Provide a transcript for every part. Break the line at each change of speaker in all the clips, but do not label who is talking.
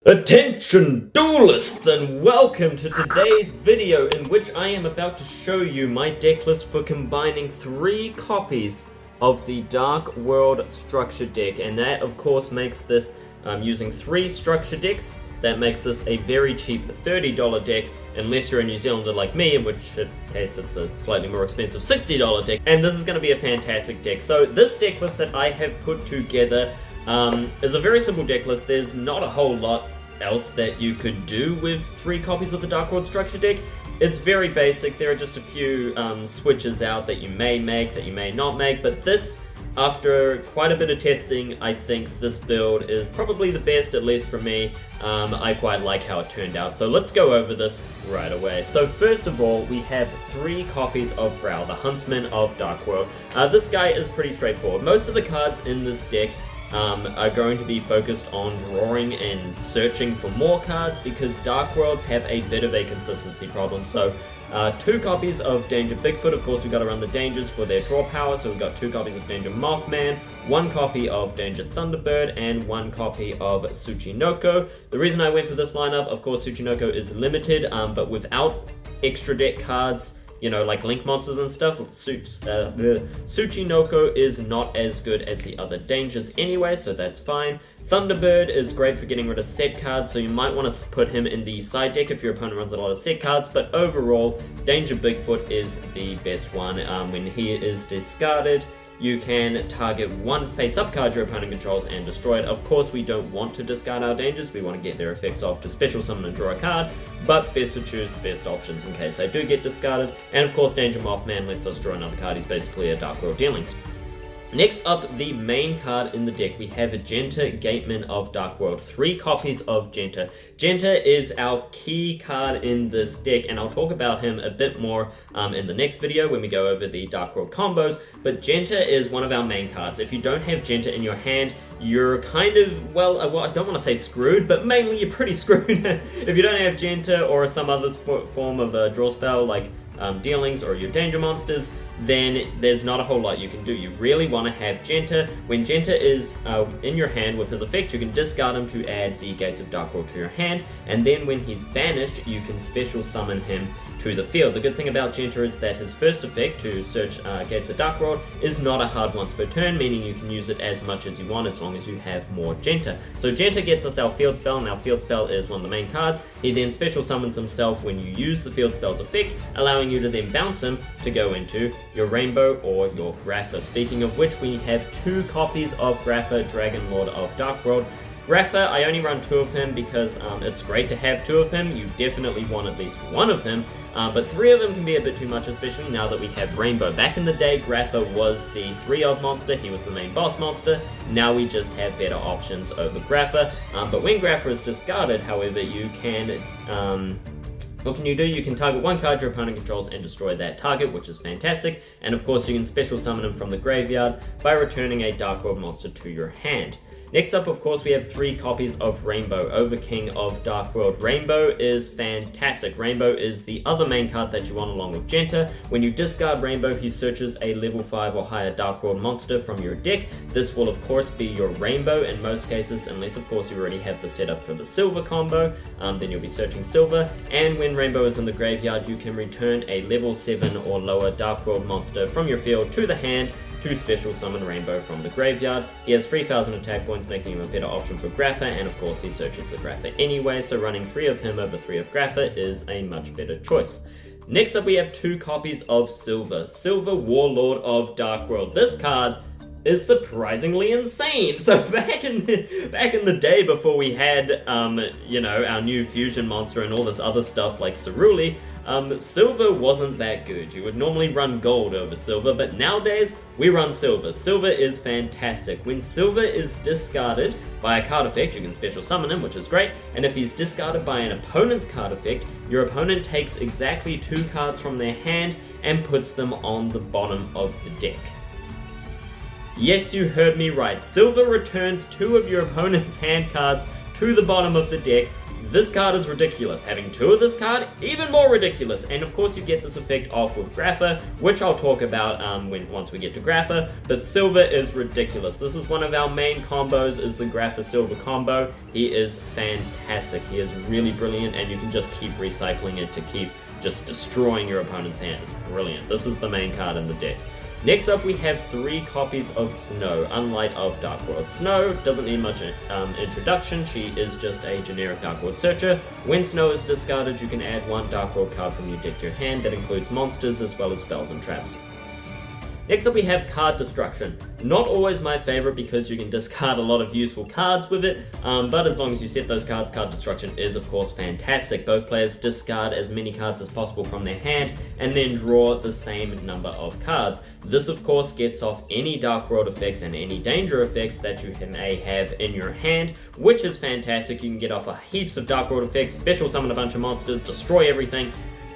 Attention duelists, and welcome to today's video in which I am about to show you my deck list for combining 3 copies of the Dark World structure deck, and that of course makes this, using 3 structure decks, that makes this a very cheap $30 deck, unless you're a New Zealander like me, in which case it's a slightly more expensive $60 deck, and this is going to be a fantastic deck. So this deck list that I have put together is a very simple deck list. There's not a whole lot else that you could do with 3 copies of the Dark World structure deck. It's very basic. There are just a few switches out that you may make, that you may not make, but this, after quite a bit of testing, I think this build is probably the best, at least for me. I quite like how it turned out, so let's go over this right away. So first of all, we have 3 copies of Brow, the Huntsman of Dark World. This guy is pretty straightforward. Most of the cards in this deck are going to be focused on drawing and searching for more cards, because Dark Worlds have a bit of a consistency problem. So 2 copies of Danger Bigfoot. Of course, we've got to run the dangers for their draw power, so we've got 2 copies of Danger Mothman, 1 copy of Danger Thunderbird, and 1 copy of Tsuchinoko. The reason I went for this lineup, of course, Tsuchinoko is limited, but without extra deck cards, you know, like Link monsters and stuff, Tsuchinoko is not as good as the other dangers anyway, so that's fine. Thunderbird is great for getting rid of set cards, so you might want to put him in the side deck if your opponent runs a lot of set cards, but overall, Danger Bigfoot is the best one. When he is discarded, you can target 1 face-up card your opponent controls and destroy it. Of course, we don't want to discard our dangers, we want to get their effects off to special summon and draw a card, but best to choose the best options in case they do get discarded. And of course, Danger Mothman lets us draw another card. He's basically a Dark World Dealings. Next up, the main card in the deck, we have Genta, Gateman of Dark World. 3 copies of Genta. Genta is our key card in this deck, and I'll talk about him a bit more in the next video when we go over the Dark World combos, but Genta is one of our main cards. If you don't have Genta in your hand, you're kind of, well, I don't want to say screwed, but mainly you're pretty screwed. If you don't have Genta or some other form of a draw spell like Dealings or your danger monsters, then there's not a whole lot you can do. You really want to have Genta. When Genta is in your hand with his effect, you can discard him to add the Gates of Dark World to your hand, and then when he's banished, you can special summon him to the field. The good thing about Genta is that his first effect, to search Gates of Dark World, is not a hard once per turn, meaning you can use it as much as you want as long as you have more Genta. So Genta gets us our field spell, and our field spell is one of the main cards. He then special summons himself when you use the field spell's effect, allowing you to then bounce him to go into your Rainbow or your Grapha. Speaking of which, we have 2 copies of Grapha, Dragon Lord of Dark World. Grapha, I only run 2 of him because it's great to have 2 of him. You definitely want at least 1 of him, but 3 of them can be a bit too much, especially now that we have Rainbow. Back in the day, Grapha was the 3-of monster. He was the main boss monster. Now we just have better options over Grapha. But when Grapha is discarded, however, you can what can you do? You can target 1 card your opponent controls and destroy that target, which is fantastic. And of course, you can special summon him from the graveyard by returning a Dark World monster to your hand. Next up, of course, we have 3 copies of Rainbow, Overking of Dark World. Rainbow is fantastic. Rainbow is the other main card that you want along with Genta. When you discard Rainbow, he searches a level 5 or higher Dark World monster from your deck. This will, of course, be your Rainbow in most cases, unless, of course, you already have the setup for the Silver combo. Then you'll be searching Silver. And when Rainbow is in the graveyard, you can return a level 7 or lower Dark World monster from your field to the hand to special summon Rainbow from the graveyard. He has 3,000 attack points, making him a better option for Grapha, and of course he searches the Grapha anyway, so running 3 of him over 3 of Grapha is a much better choice. Next up, we have 2 copies of Silver, Silver Warlord of Dark World. This card is surprisingly insane. So back in the day, before we had you know, our new fusion monster and all this other stuff like Ceruli, Silver wasn't that good. You would normally run Gold over Silver, but nowadays we run Silver. Silver is fantastic. When Silver is discarded by a card effect, you can special summon him, which is great, and if he's discarded by an opponent's card effect, your opponent takes exactly 2 cards from their hand and puts them on the bottom of the deck. Yes, you heard me right. Silver returns 2 of your opponent's hand cards to the bottom of the deck. This card is ridiculous. Having 2 of this card, even more ridiculous. And of course you get this effect off with Grapha, which I'll talk about once we get to Grapha, but Silver is ridiculous. This is one of our main combos, is the Grapha Silver combo. He is fantastic. He is really brilliant, and you can just keep recycling it to keep just destroying your opponent's hand. It's brilliant. This is the main card in the deck. Next up, we have 3 copies of Snow, unlike of Dark World. Snow doesn't need much introduction. She is just a generic Dark World searcher. When Snow is discarded, you can add 1 Dark World card from your deck to your hand. That includes monsters as well as spells and traps. Next up, we have Card Destruction. Not always my favorite because you can discard a lot of useful cards with it, but as long as you set those cards, Card Destruction is of course fantastic. Both players discard as many cards as possible from their hand and then draw the same number of cards. This of course gets off any Dark World effects and any danger effects that you may have in your hand, which is fantastic. You can get off heaps of Dark World effects, special summon a bunch of monsters, destroy everything.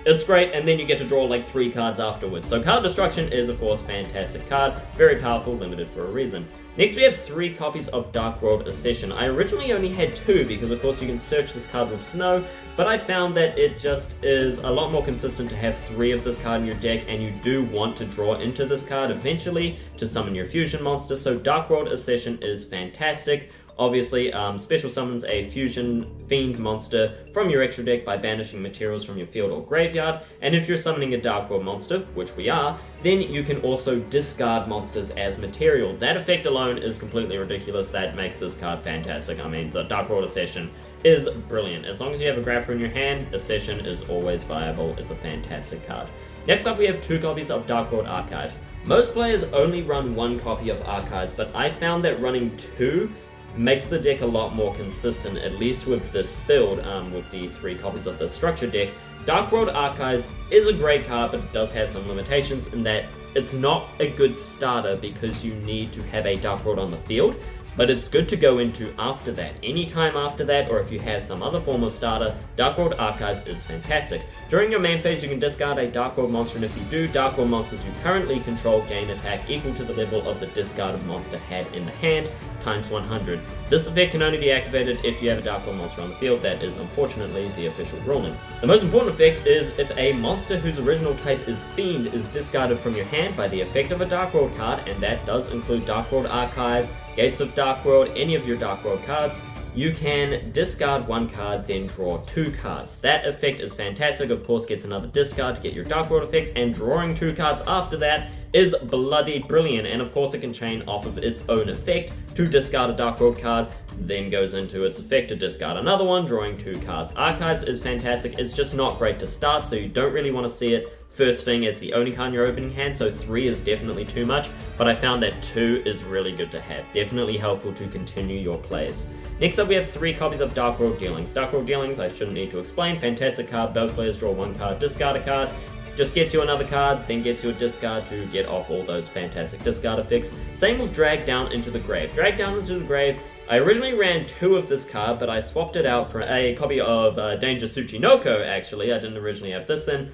It's great, and then you get to draw like 3 cards afterwards. So Card Destruction is, of course, fantastic card. Very powerful, limited for a reason. Next, we have 3 copies of Dark World Accession. I originally only had 2 because, of course, you can search this card with Snow, but I found that it just is a lot more consistent to have 3 of this card in your deck, and you do want to draw into this card eventually to summon your fusion monster, so Dark World Accession is fantastic. Obviously, special summons a fusion fiend monster from your extra deck by banishing materials from your field or graveyard, and if you're summoning a Dark World monster, which we are, then you can also discard monsters as material. That effect alone is completely ridiculous. That makes this card fantastic. I mean, the Dark World Accession is brilliant. As long as you have a Grapha in your hand, Accession is always viable. It's a fantastic card. Next up, we have 2 copies of Dark World Archives. Most players only run 1 copy of Archives, but I found that running 2 makes the deck a lot more consistent, at least with this build, with the 3 copies of the structure deck. Dark World Archives is a great card, but it does have some limitations in that it's not a good starter because you need to have a Dark World on the field, but it's good to go into after that. Anytime after that, or if you have some other form of starter, Dark World Archives is fantastic. During your main phase, you can discard a Dark World monster, and if you do, Dark World monsters you currently control gain attack equal to the level of the discarded monster had in the hand, times 100. This effect can only be activated if you have a Dark World monster on the field. That is unfortunately the official ruling. The most important effect is if a monster whose original type is Fiend is discarded from your hand by the effect of a Dark World card, and that does include Dark World Archives, Gates of Dark World, any of your Dark World cards, you can discard 1 card, then draw 2 cards. That effect is fantastic, of course gets another discard to get your Dark World effects, and drawing 2 cards after that is bloody brilliant, and of course it can chain off of its own effect to discard a Dark World card, then goes into its effect to discard another one, drawing 2 cards. Archives is fantastic, it's just not great to start, so you don't really want to see it first thing as the only card in your opening hand, so 3 is definitely too much, but I found that 2 is really good to have. Definitely helpful to continue your plays. Next up, we have 3 copies of Dark World Dealings. Dark World Dealings, I shouldn't need to explain. Fantastic card, both players draw 1 card, discard a card, just gets you another card, then gets you a discard to get off all those fantastic discard effects. Same with Drag Down into the Grave. Drag Down into the Grave, I originally ran 2 of this card, but I swapped it out for a copy of Danger Tsuchinoko, actually. I didn't originally have this in.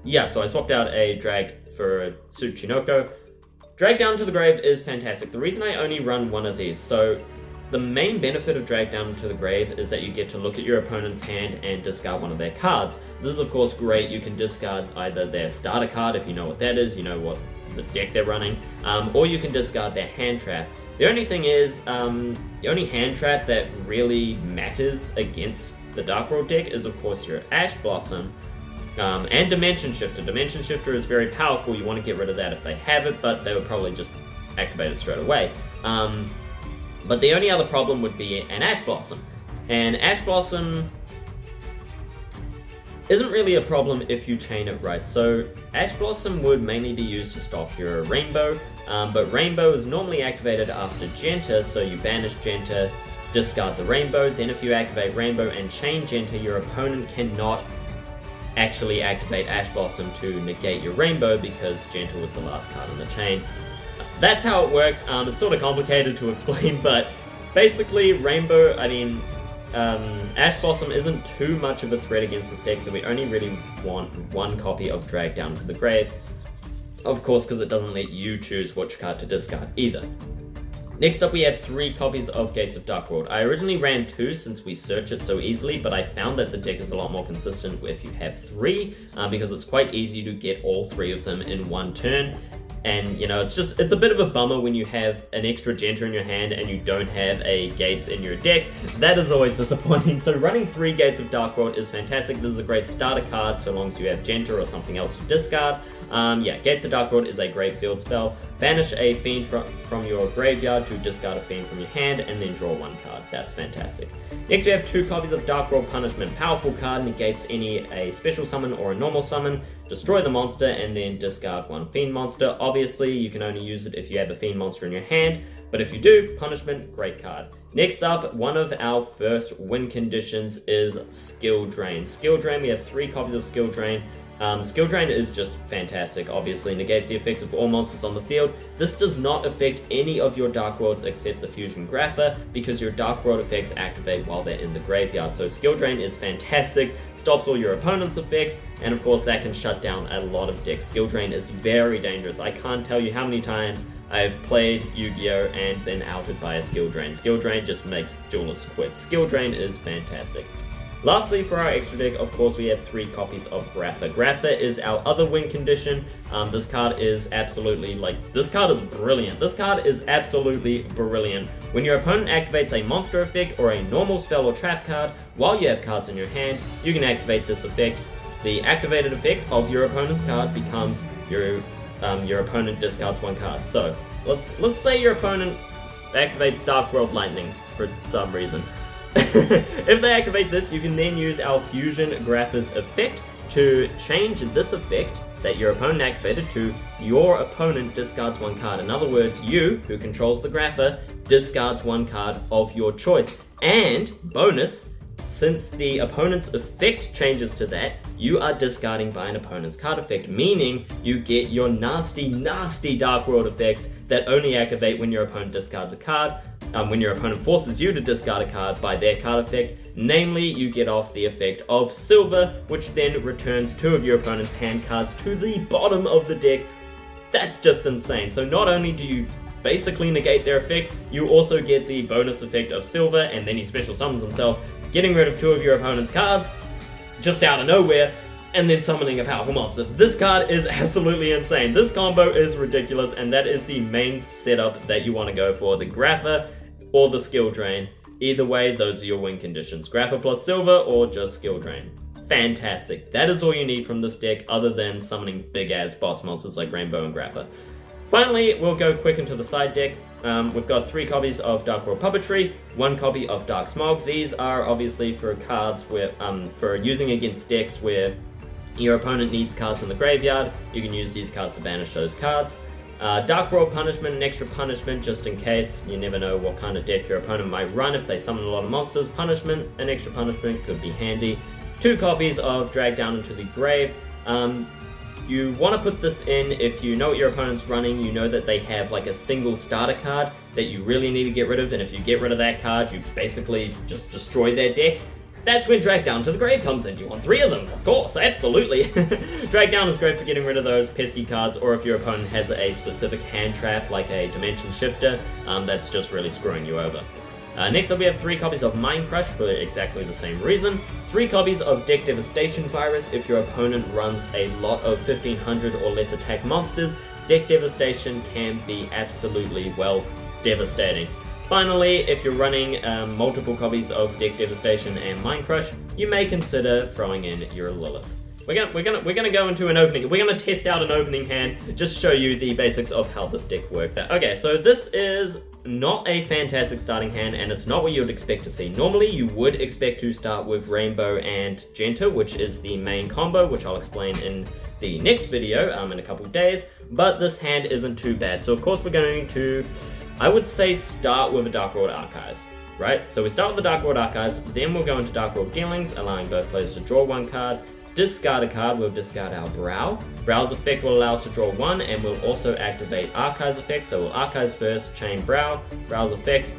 Yeah, so I swapped out a Drag for Tsuchinoko. Drag Down to the Grave is fantastic. The reason I only run 1 of these, so the main benefit of Drag Down to the Grave is that you get to look at your opponent's hand and discard 1 of their cards. This is of course great. You can discard either their starter card, if you know what that is, you know what the deck they're running, or you can discard their hand trap. The only thing is, the only hand trap that really matters against the Dark World deck is of course your Ash Blossom, and Dimension Shifter. Dimension Shifter is very powerful. You want to get rid of that if they have it, but they would probably just activate it straight away. But the only other problem would be an Ash Blossom. And Ash Blossom isn't really a problem if you chain it right. So Ash Blossom would mainly be used to stop your Rainbow, but Rainbow is normally activated after Genta, so you banish Genta, discard the Rainbow, then if you activate Rainbow and chain Genta, your opponent cannot actually activate Ash Blossom to negate your Rainbow because Genta was the last card in the chain. That's how it works. It's sort of complicated to explain, but basically Rainbow, Ash Blossom isn't too much of a threat against this deck, so we only really want 1 copy of Drag Down to the Grave. Of course, because it doesn't let you choose which card to discard either. Next up, we have 3 copies of Gates of Darkworld. I originally ran 2 since we search it so easily, but I found that the deck is a lot more consistent if you have 3, because it's quite easy to get all 3 of them in one turn. And, you know, it's a bit of a bummer when you have an extra Genta in your hand and you don't have a Gates in your deck. That is always disappointing. So running 3 Gates of Darkworld is fantastic. This is a great starter card so long as you have Genta or something else to discard. Yeah, Gates of Darkworld is a great field spell. Banish a Fiend from your graveyard to discard a Fiend from your hand and then draw 1 card. That's fantastic. Next we have 2 copies of Darkworld Punishment. Powerful card, negates a special summon or a normal summon. Destroy the monster and then discard 1 Fiend monster. Obviously, you can only use it if you have a Fiend monster in your hand, but if you do, Punishment, great card. Next up, one of our first win conditions is Skill Drain. Skill Drain, we have 3 copies of Skill Drain. Skill Drain is just fantastic, obviously, negates the effects of all monsters on the field. This does not affect any of your Dark Worlds except the Fusion Grapha, because your Dark World effects activate while they're in the graveyard. So Skill Drain is fantastic, stops all your opponent's effects, and of course that can shut down a lot of decks. Skill Drain is very dangerous. I can't tell you how many times I've played Yu-Gi-Oh! And been outed by a Skill Drain. Skill Drain just makes duelists quit. Skill Drain is fantastic. Lastly, for our extra deck, of course, we have 3 copies of Grapha. Grapha is our other win condition. This card is absolutely, this card is brilliant. This card is absolutely brilliant. When your opponent activates a monster effect or a normal spell or trap card, while you have cards in your hand, you can activate this effect. The activated effect of your opponent's card becomes your opponent discards 1 card. So, let's say your opponent activates Dark World Lightning for some reason. If they activate this, you can then use our Fusion Grapha's effect to change this effect that your opponent activated to your opponent discards 1 card. In other words, you, who controls the Grapha, discards 1 card of your choice. And, bonus, since the opponent's effect changes to that, you are discarding by an opponent's card effect, meaning you get your nasty, nasty Dark World effects that only activate when your opponent discards a card, when your opponent forces you to discard a card by their card effect. Namely, you get off the effect of Silver, which then returns 2 of your opponent's hand cards to the bottom of the deck. That's just insane. So not only do you basically negate their effect, you also get the bonus effect of Silver, and then he special summons himself, getting rid of 2 of your opponent's cards, just out of nowhere, and then summoning a powerful monster. This card is absolutely insane. This combo is ridiculous, and that is the main setup that you want to go for, the Grapha or the Skill Drain. Either way, those are your win conditions. Grapha plus Silver or just Skill Drain. Fantastic. That is all you need from this deck, other than summoning big-ass boss monsters like Rainbow and Grapha. Finally, we'll go quick into the side deck. We've got 3 copies of Dark World Puppetry, 1 copy of Dark Smog. These are obviously for cards where, for using against decks where your opponent needs cards in the graveyard. You can use these cards to banish those cards. Dark World Punishment, an extra punishment just in case. You never know what kind of deck your opponent might run if they summon a lot of monsters. Punishment, an extra punishment could be handy. 2 copies of Drag Down into the Grave. You want to put this in if you know what your opponent's running, you know that they have like a single starter card that you really need to get rid of, and if you get rid of that card, you basically just destroy their deck. That's when Drag Down to the Grave comes in. You want 3 of them, of course, absolutely. Drag Down is great for getting rid of those pesky cards, or if your opponent has a specific hand trap, like a Dimension Shifter, that's just really screwing you over. Next up, we have 3 copies of Mind Crush for exactly the same reason. 3 copies of Deck Devastation Virus if your opponent runs a lot of 1500 or less attack monsters. Deck Devastation can be absolutely, well, devastating. Finally, if you're running multiple copies of Deck Devastation and Mind Crush, you may consider throwing in your Lilith. We're gonna go into an opening. We're gonna test out an opening hand, just show you the basics of how this deck works. Okay, so this is not a fantastic starting hand, and it's not what you would expect to see. Normally, you would expect to start with Rainbow and Genta, which is the main combo, which I'll explain in the next video in a couple days, but this hand isn't too bad. So of course we're going to, I would say, start with a Dark World Archives, right? So we start with the Dark World Archives, then we'll go into Dark World Dealings, allowing both players to draw 1 card. Discard a card, we'll discard our Brow. Brow's effect will allow us to draw 1, and we'll also activate Archive's effect. So we'll Archives first, chain Brow. Brow's effect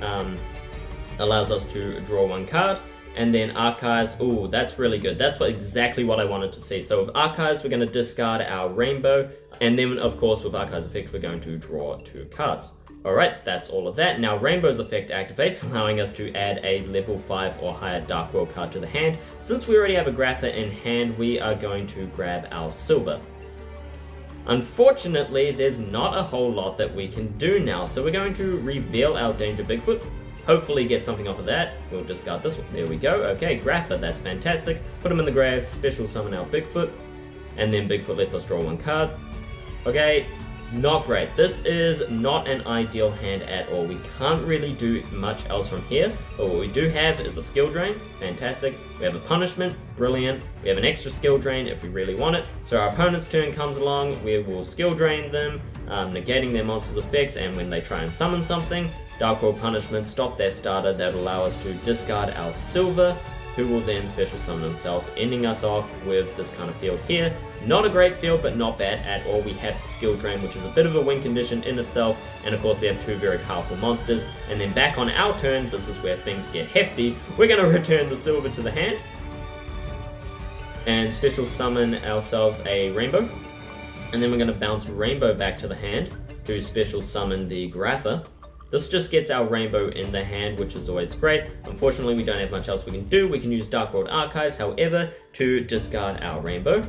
allows us to draw 1 card, and then Archives, ooh, that's really good. That's exactly what I wanted to see. So with Archives, we're going to discard our Rainbow, and then of course with Archive's effect, we're going to draw 2 cards. Alright, that's all of that. Now Rainbow's effect activates, allowing us to add a level 5 or higher Dark World card to the hand. Since we already have a Grapha in hand, we are going to grab our silver. Unfortunately, there's not a whole lot that we can do now, so we're going to reveal our Danger Bigfoot. Hopefully get something off of that. We'll discard this one. There we go. Okay, Grapha, that's fantastic. Put him in the grave, special summon our Bigfoot, and then Bigfoot lets us draw one card. Okay, not great. This is not an ideal hand at all. We can't really do much else from here, but what we do have is a skill drain. Fantastic. We have a punishment. Brilliant. We have an extra skill drain if we really want it. So our opponent's turn comes along, we will skill drain them, negating their monster's effects, and when they try and summon something, Dark World punishment, stop their starter. That will allow us to discard our silver, who will then special summon himself, ending us off with this kind of field here. Not a great field, but not bad at all. We have the skill drain, which is a bit of a win condition in itself, and of course we have two very powerful monsters. And then back on our turn, this is where things get hefty. We're going to return the silver to the hand, and special summon ourselves a rainbow. And then we're going to bounce rainbow back to the hand to special summon the Grapha. This just gets our rainbow in the hand, which is always great. Unfortunately, we don't have much else we can do. We can use Dark World Archives, however, to discard our rainbow.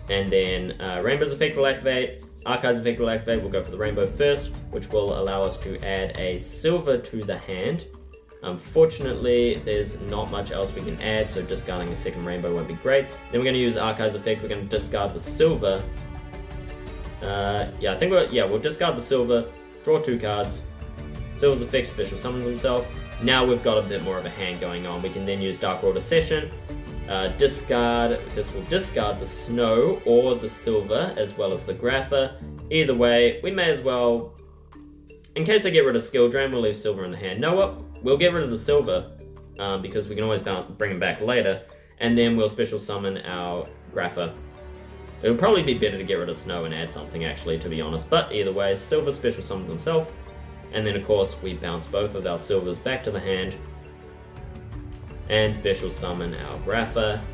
And then Rainbow's effect will activate, Archives effect will activate. We'll go for the rainbow first, which will allow us to add a silver to the hand. Unfortunately, there's not much else we can add, so discarding a second rainbow won't be great. Then we're going to use Archives effect. We're going to discard the silver. We'll discard the silver. Draw two cards. Silver's effect special summons himself. Now we've got a bit more of a hand going on. We can then use Dark World Accession. Discard. This will discard the snow or the silver as well as the Grapha. Either way, we may as well. In case I get rid of skill drain, we'll leave silver in the hand. No, what? We'll get rid of the silver because we can always bring him back later, and then we'll special summon our Grapha. It would probably be better to get rid of snow and add something, actually, to be honest. But either way, silver special summons himself. And then, of course, we bounce both of our silvers back to the hand. And special summon our Grapha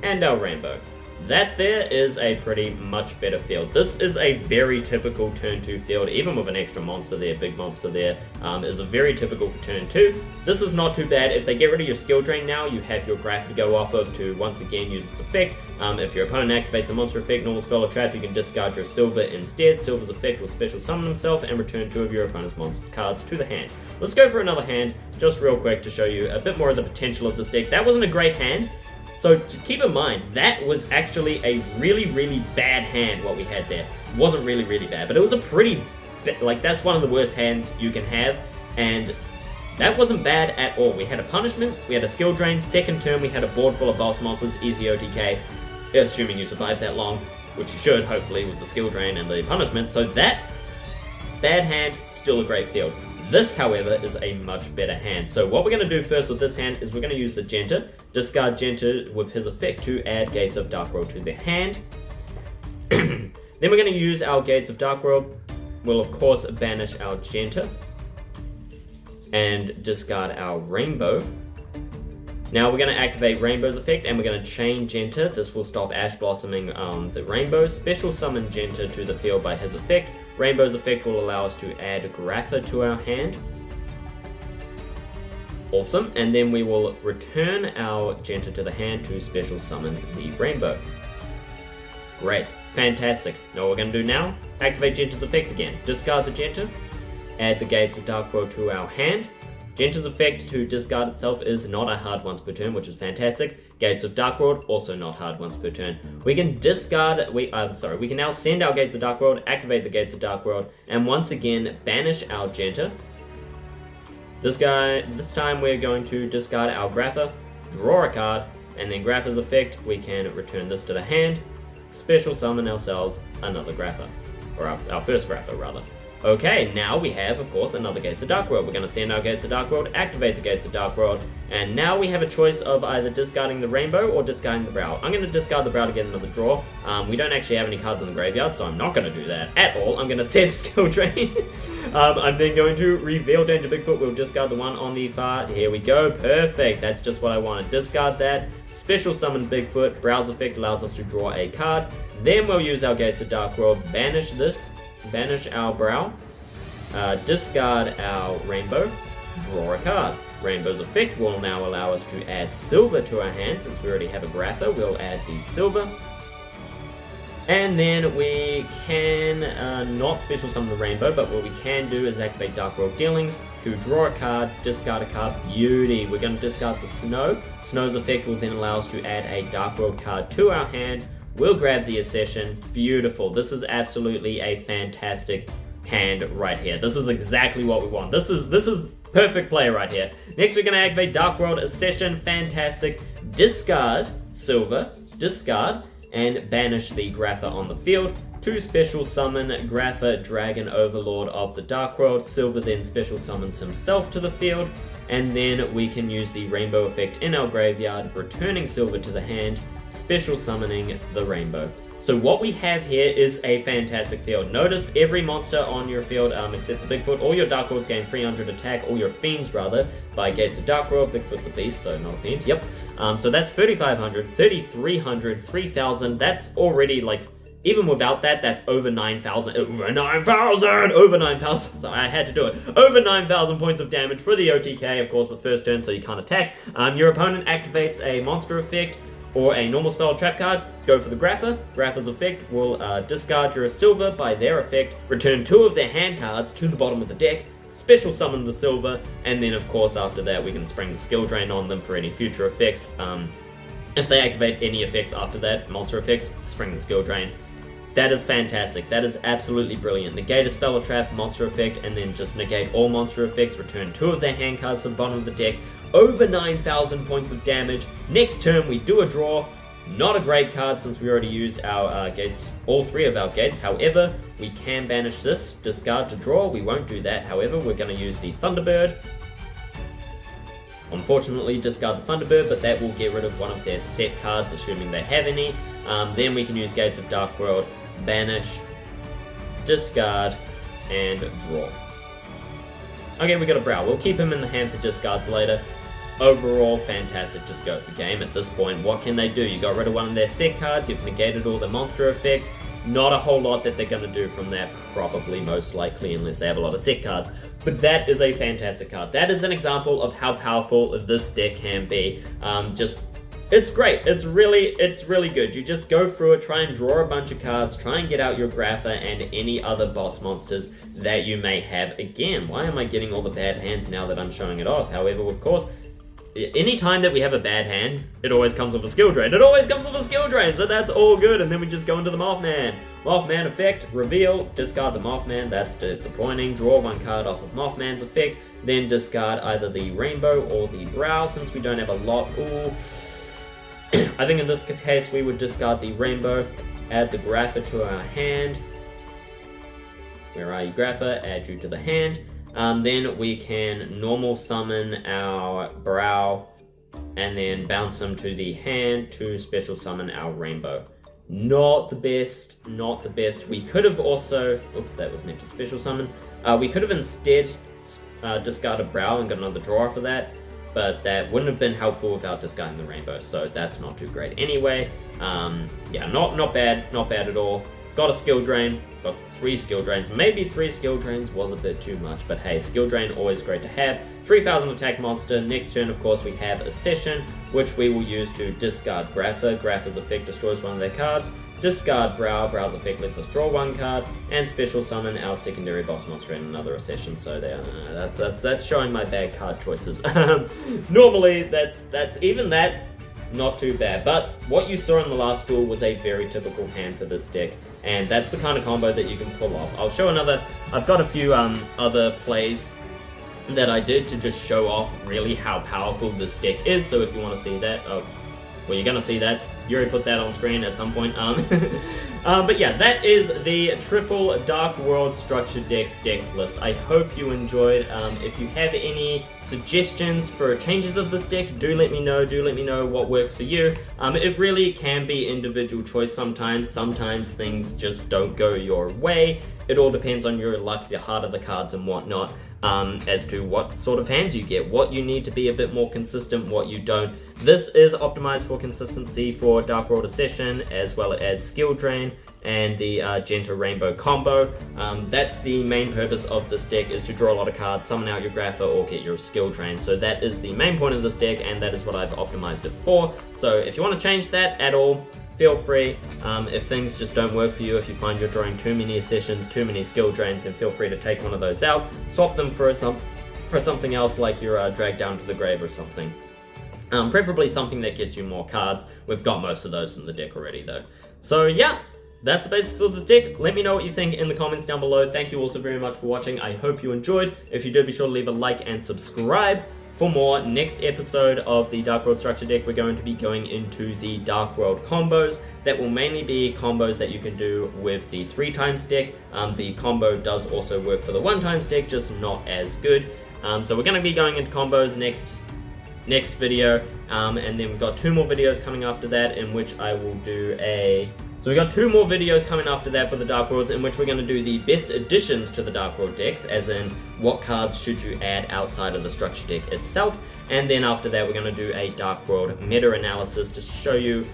and our rainbow. That there is a pretty much better field. This is a very typical turn 2 field, even with an extra monster there, big monster there, is a very typical for turn 2. This is not too bad. If they get rid of your skill drain now, you have your Graph to go off of to once again use its effect. If your opponent activates a monster effect, normal spell or trap, you can discard your silver instead. Silver's effect will special summon himself and return 2 of your opponent's monster cards to the hand. Let's go for another hand, just real quick to show you a bit more of the potential of this deck. That wasn't a great hand. So just keep in mind, that was actually a really, really bad hand, what we had there. It wasn't really, really bad, but it was a pretty, that's one of the worst hands you can have, and that wasn't bad at all. We had a punishment, we had a skill drain, second turn we had a board full of boss monsters, easy OTK, assuming you survived that long, which you should, hopefully, with the skill drain and the punishment. So that bad hand, still a great field. This, however, is a much better hand. So what we're going to do first with this hand is we're going to use the Genta, discard Genta with his effect to add Gates of Dark World to the hand. Then we're going to use our Gates of Dark World. We'll, of course, banish our Genta and discard our Rainbow. Now we're going to activate Rainbow's effect and we're going to chain Genta. This will stop Ash blossoming the Rainbow. Special summon Genta to the field by his effect. Rainbow's effect will allow us to add Grapha to our hand. Awesome. And then we will return our Genta to the hand to special summon the Rainbow. Great. Fantastic. Now what we're going to do now, activate Genta's effect again. Discard the Genta, add the Gates of Dark World to our hand. Genta's effect to discard itself is not a hard once per turn, which is fantastic. Gates of Dark World, also not hard once per turn. We can discard, we can now send our Gates of Dark World, activate the Gates of Dark World, and once again banish our Genta. This time we're going to discard our Grapha, draw a card, and then Grapha's effect, we can return this to the hand, special summon ourselves another Grapha, or our first Grapha rather. Okay, now we have, of course, another Gates of Dark World. We're going to send our Gates of Dark World, activate the Gates of Dark World, and now we have a choice of either discarding the Rainbow or discarding the Brow. I'm going to discard the Brow to get another draw. We don't actually have any cards in the graveyard, so I'm not going to do that at all. I'm going to send Skill Drain. I'm then going to reveal Danger Bigfoot. We'll discard the one on the far. Here we go. Perfect. That's just what I wanted. Discard that. Special summon Bigfoot. Brow's effect allows us to draw a card. Then we'll use our Gates of Dark World, banish this. Banish our Brow, discard our rainbow, draw a card. Rainbow's effect will now allow us to add silver to our hand. Since we already have a Grapha, we'll add the silver. And then we can not special summon the rainbow, but what we can do is activate Dark World Dealings to draw a card, discard a card. Beauty! We're going to discard the Snow. Snow's effect will then allow us to add a Dark World card to our hand. We'll grab the Accession. Beautiful. This is absolutely a fantastic hand right here. This is exactly what we want. This is perfect play right here. Next, we're going to activate Dark World Accession. Fantastic. Discard silver. Discard. And banish the Grapha on the field. To special summon Grapha, Dragon Overlord of the Dark World. Silver then special summons himself to the field. And then we can use the rainbow effect in our graveyard, returning silver to the hand, special summoning the rainbow. So what we have here is a fantastic field. Notice every monster on your field, except the Bigfoot, all your Dark Worlds gain 300 attack, all your Fiends rather, by Gates of Dark World. Bigfoot's a beast, so not a Fiend, yep. So that's 3,500, 3,300, 3,000, that's already like, even without that, that's over 9,000, over 9,000, sorry, I had to do it, over 9,000 points of damage for the OTK, of course, the first turn, so you can't attack. Your opponent activates a monster effect, or a normal spell or trap card, go for the Grapha. Grapha's effect will discard your silver by their effect, return 2 of their hand cards to the bottom of the deck, special summon the silver, and then of course after that we can spring the skill drain on them for any future effects. If they activate any effects after that, monster effects, spring the skill drain. That is fantastic. That is absolutely brilliant. Negate a spell or trap, monster effect, and then just negate all monster effects, return 2 of their hand cards to the bottom of the deck, over 9,000 points of damage. Next turn we do a draw. Not a great card since we already used our gates, all 3 of our gates. However, we can banish this, discard to draw. We won't do that. However, we're going to use the Thunderbird. Unfortunately, discard the Thunderbird, but that will get rid of one of their set cards, assuming they have any. Then we can use Gates of Dark World, banish, discard, and draw. Okay, we got a Brow. We'll keep him in the hand for discards later. Overall, fantastic. Just go for game at this point. What can they do? You got rid of one of their set cards. You've negated all the monster effects. Not a whole lot that they're going to do from that, probably, most likely, unless they have a lot of set cards. But that is a fantastic card. That is an example of how powerful this deck can be. It's great. It's really good. You just go through it, try and draw a bunch of cards, try and get out your Grapha and any other boss monsters that you may have. Again, why am I getting all the bad hands now that I'm showing it off? However, of course, any time that we have a bad hand, it always comes with a skill drain. It always comes with a skill drain, so that's all good. And then we just go into the Mothman. Mothman effect, reveal, discard the Mothman. That's disappointing. Draw 1 card off of Mothman's effect, then discard either the Rainbow or the Brow. Since we don't have a lot, I think in this case we would discard the Rainbow, add the Grapha to our hand. Where are you, Grapha? Add you to the hand. Then we can normal summon our Brow and then bounce them to the hand to special summon our Rainbow. Not the best, not the best. We could have also, oops, that was meant to special summon. We could have instead discarded Brow and got another draw for that, but that wouldn't have been helpful without discarding the Rainbow, so that's not too great anyway. Yeah, not bad at all. Got a skill drain, got 3 skill drains. Maybe 3 skill drains was a bit too much, but hey, skill drain always great to have. 3,000 attack monster. Next turn, of course, we have Accession, which we will use to discard Grapha. Grapha's effect destroys one of their cards. Discard Brow. Brow's effect lets us draw 1 card, and special summon our secondary boss monster in another Accession. So there, that's showing my bad card choices. Normally, that's even that. Not too bad, but what you saw in the last duel was a very typical hand for this deck, and that's the kind of combo that you can pull off. I'll show another, I've got a few other plays that I did to just show off really how powerful this deck is, so if you want to see that, well, you're going to see that. You already put that on screen at some point. But yeah, that is the triple Dark World structure deck list. I hope you enjoyed. If you have any suggestions for changes of this deck, do let me know. Do let me know what works for you. It really can be individual choice sometimes. Sometimes things just don't go your way. It all depends on your luck, the heart of the cards and whatnot. as to what sort of hands you get, what you need to be a bit more consistent, what you don't. This is optimized for consistency for Dark World Accession, as well as Skill Drain and the Genta Rainbow combo. That's the main purpose of this deck, is to draw a lot of cards, summon out your Grapha, or get your Skill Drain. So that is the main point of this deck, and that is what I've optimized it for. So if you want to change that at all, feel free. If things just don't work for you, if you find you're drawing too many Accessions, too many Skill Drains, then feel free to take one of those out, swap them for something else, like your Drag Down to the Grave or something. Preferably something that gets you more cards. We've got most of those in the deck already though. So yeah, that's the basics of the deck. Let me know what you think in the comments down below. Thank you also very much for watching. I hope you enjoyed. If you did, be sure to leave a like and subscribe for more. Next episode of the Dark World Structure deck, we're going to be going into the Dark World combos. That will mainly be combos that you can do with the 3x deck. The combo does also work for the 1x deck, just not as good. So we're going to be going into combos next video, and then we've got 2 more videos coming after that, in which I will do So we got 2 more videos coming after that for the Dark Worlds, in which we're going to do the best additions to the Dark World decks, as in what cards should you add outside of the structure deck itself. And then after that, we're going to do a Dark World meta analysis to show you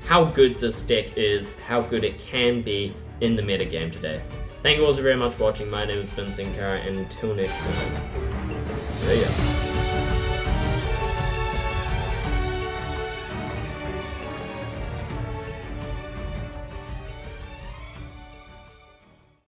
how good this deck is, how good it can be in the meta game today. Thank you all so very much for watching. My name has been Senkara, and until next time, see ya.